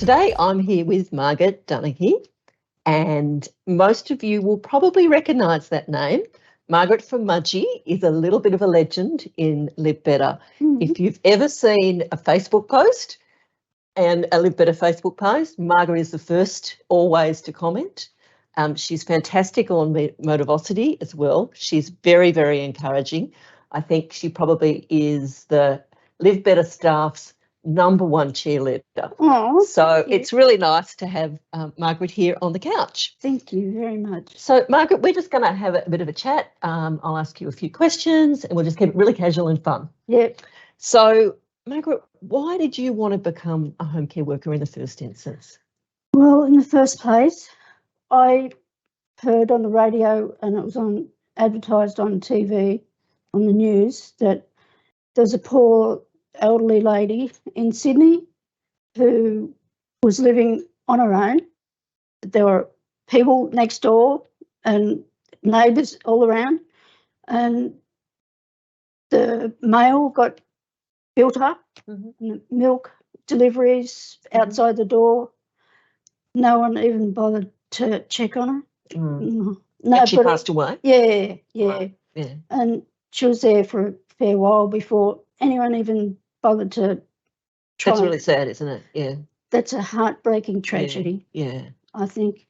today I'm here with Margaret Dunnachie, and most of you will probably recognise that name. Margaret from Mudgee is a little bit of a legend in LiveBetter. If you've ever seen a Facebook post and a LiveBetter Facebook post, Margaret is the first always to comment. She's fantastic on Motivosity as well. She's very, very encouraging. I think she probably is the LiveBetter staff's #1 cheerleader. Oh, so it's really nice to have Margaret here on the couch. Thank you very much. So Margaret, we're just going to have a bit of a chat. I'll ask you a few questions and we'll just keep it really casual and fun. Yep. So Margaret, why did you want to become a home care worker in the first instance? Well, in the first place, I heard on the radio, and it was advertised on TV, on the news, that there's a poor elderly lady in Sydney who was living on her own. There were people next door and neighbours all around, and the mail got built up, milk deliveries outside the door. No one even bothered to check on her. No, she passed away? Yeah. Right. Yeah. And she was there for a fair while before anyone even bothered to try. That's really sad, isn't it? Yeah. That's a heartbreaking tragedy. Yeah. I think.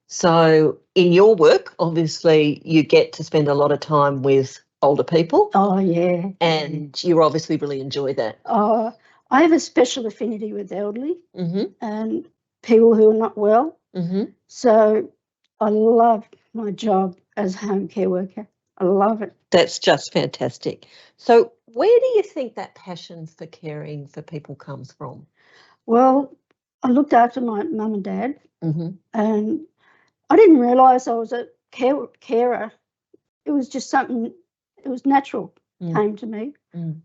So in your work, obviously, you get to spend a lot of time with older people. Oh, yeah. And you obviously really enjoy that. I have a special affinity with elderly and people who are not well. So I love my job as a home care worker. I love it. That's just fantastic. So where do you think that passion for caring for people comes from? Well, I looked after my mum and dad, and I didn't realise I was a carer. It was just something, it was natural, came to me.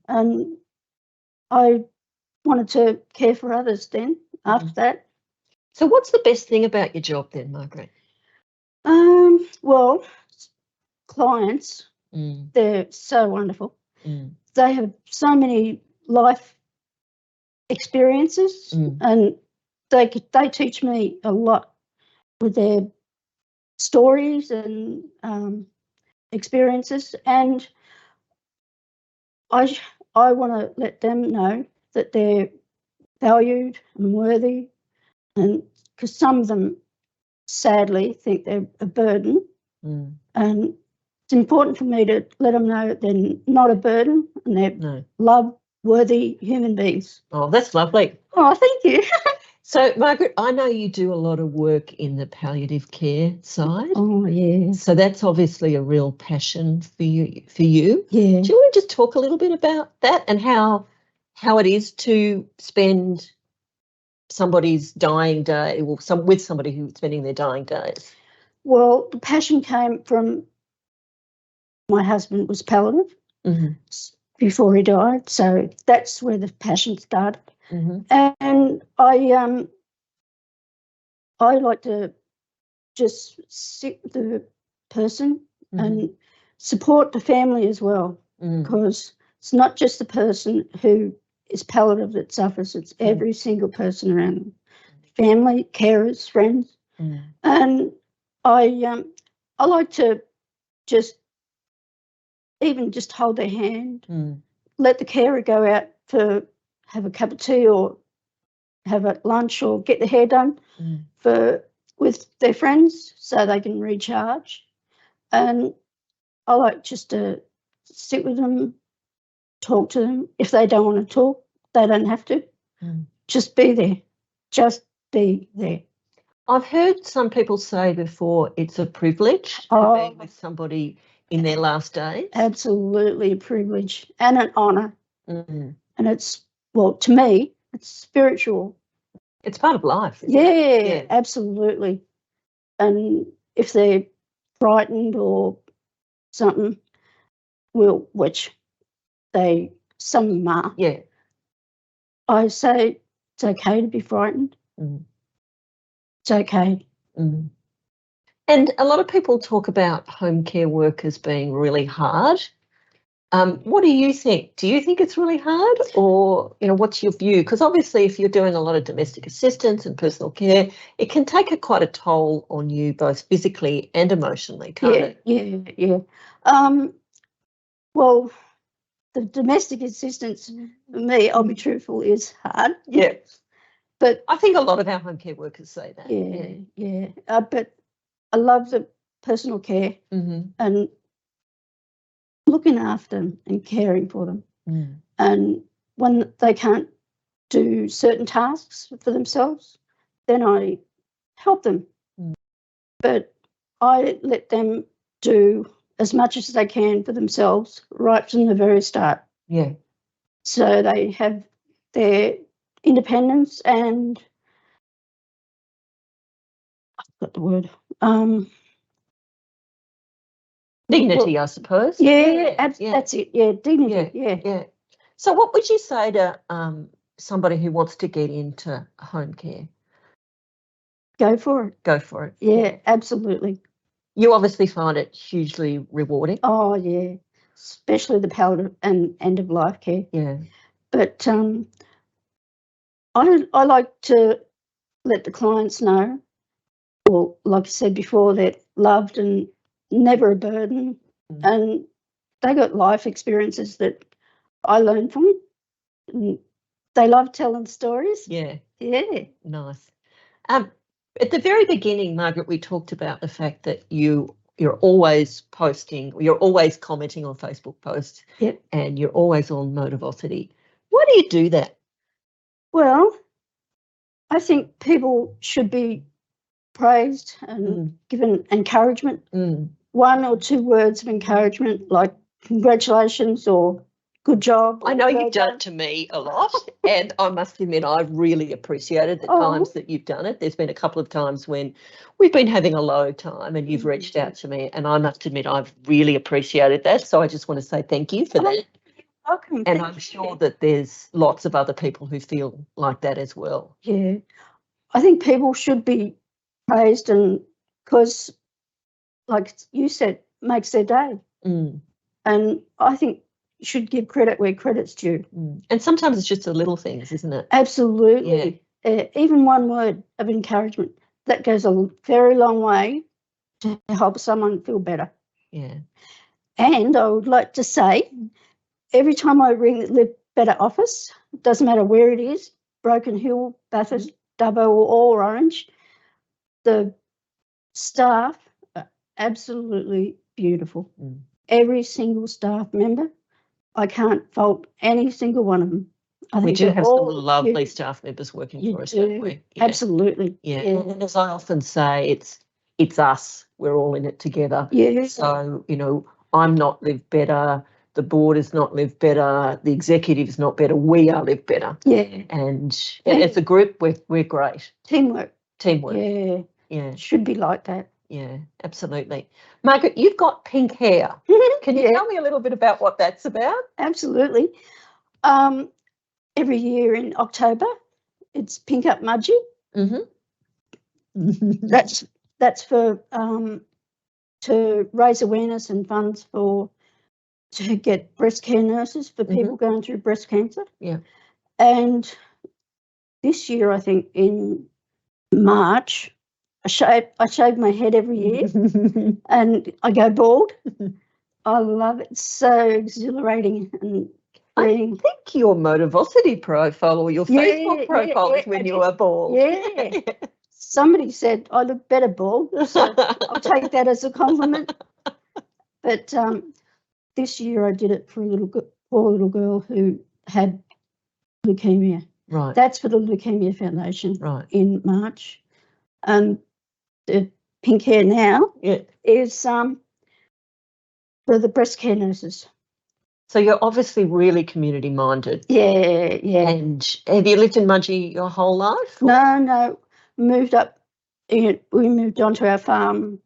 And I wanted to care for others then, after that. So what's the best thing about your job then, Margaret? Well, clients, they're so wonderful. They have so many life experiences, and they teach me a lot with their stories and experiences, and I want to let them know that they're valued and worthy, and because some of them sadly think they're a burden, and it's important for me to let them know that they're not a burden and they're love-worthy human beings. Oh, that's lovely. Oh, thank you. So, Margaret, I know you do a lot of work in the palliative care side. Oh, yeah. So that's obviously a real passion for you. Yeah. Do you want to just talk a little bit about that and how it is to spend somebody's dying day, or with somebody who's spending their dying days? Well, the passion came from my husband was palliative before he died, so that's where the passion started. And I like to just sit with the person and support the family as well, because it's not just the person who is palliative that suffers, it's every single person around them. Family, carers, friends. And I like to just hold their hand, let the carer go out to have a cup of tea or have a lunch or get their hair done with their friends so they can recharge. And I like just to sit with them, talk to them. If they don't want to talk, they don't have to. Just be there. Just be there. I've heard some people say before it's a privilege to be with somebody in their last days. Absolutely a privilege and an honour. And it's, well, to me, it's spiritual. It's part of life. Yeah, absolutely. And if they're frightened or something, which some of them are. Yeah. I say it's okay to be frightened. It's okay. And a lot of people talk about home care workers being really hard. What do you think? Do you think it's really hard, or, you know, what's your view? Because obviously if you're doing a lot of domestic assistance and personal care, it can take quite a toll on you both physically and emotionally, can't it? Yeah. Well, the domestic assistance for me, I'll be truthful, is hard. Yeah. But I think a lot of our home care workers say that. yeah. But I love the personal care and looking after them and caring for them. And when they can't do certain tasks for themselves, then I help them. But I let them do as much as they can for themselves right from the very start. Yeah. So they have their independence and I've got the word. Dignity, I suppose. That's it. Yeah, dignity. Yeah. So what would you say to somebody who wants to get into home care? Go for it. Go for it. Yeah, absolutely. You obviously find it hugely rewarding. Oh, yeah, especially the palliative and end-of-life care. Yeah. But I like to let the clients know, or like I said before, they're loved and never a burden, and they got life experiences that I learned from. And they love telling stories. Yeah. Yeah. Nice. At the very beginning, Margaret, we talked about the fact that you're always posting, you're always commenting on Facebook posts, and you're always on Motivosity. Why do you do that? Well, I think people should be praised and given encouragement. 1 or 2 words of encouragement, like congratulations or good job. I know you've done it to me a lot, and I must admit I've really appreciated the times that you've done it. There's been a couple of times when we've been having a low time and you've reached out to me, and I must admit I've really appreciated that. So I just want to say thank you for that. Welcome. And I'm sure that there's lots of other people who feel like that as well. Yeah, I think people should be praised, and because, like you said, makes their day. And I think you should give credit where credit's due. And sometimes it's just the little things, isn't it? Absolutely. Even 1 word of encouragement, that goes a very long way to help someone feel better. Yeah. And I would like to say, every time I ring the LiveBetter office, it doesn't matter where it is, Broken Hill, Bathurst, Dubbo or Orange, the staff are absolutely beautiful. Every single staff member, I can't fault any single one of them. I think we do have some lovely staff members working for us, don't we? Yeah. Absolutely. Yeah. And as I often say, it's us. We're all in it together. Yeah. So, you know, I'm not LiveBetter. The board is not LiveBetter. The executive is not better. We are LiveBetter. Yeah. And as a group, we're great. Teamwork. Yeah. It should be like that. Yeah, absolutely. Margaret, you've got pink hair. Can you tell me a little bit about what that's about? Absolutely. Every year in October, it's Pink Up Mudgee. That's for to raise awareness and funds to get breast care nurses for people going through breast cancer. Yeah. And this year, I think in March, I shave my head every year and I go bald. I love it. It's so exhilarating and freeing. I think your Motivosity profile or your Facebook profile is when you were bald. Yeah. Somebody said I look better bald, so I'll take that as a compliment. But this year I did it for a poor little girl who had leukemia. Right. That's for the Leukemia Foundation. Right. In March. And the pink hair now is for the breast care nurses. So you're obviously really community minded. Yeah. And have you lived in Mudgee your whole life? No. Moved up. We moved onto our farm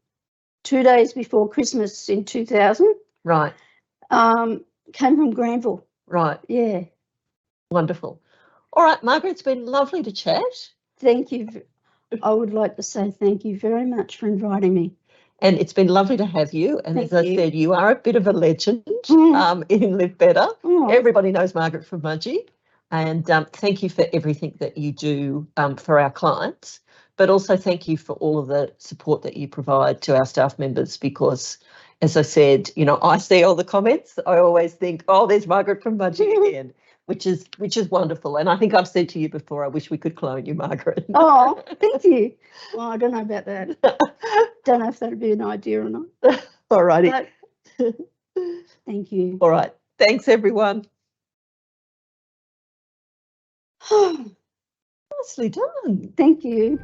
2 days before Christmas in 2000. Right. Came from Granville. Right. Yeah. Wonderful. All right, Margaret, it's been lovely to chat. Thank you. I would like to say thank you very much for inviting me. And it's been lovely to have you. And Thank as I you. said, you are a bit of a legend Mm. in Live Better. Oh, Everybody knows Margaret from Mudgee. And thank you for everything that you do for our clients, but also thank you for all of the support that you provide to our staff members, because, as I said, you know, I see all the comments. I always think, oh, there's Margaret from Mudgee again, which is wonderful. And I think I've said to you before, I wish we could clone you, Margaret. oh, thank you. Well, I don't know about that. Don't know if that'd be an idea or not. All righty. But thank you. All right. Thanks, everyone. Nicely done. Thank you.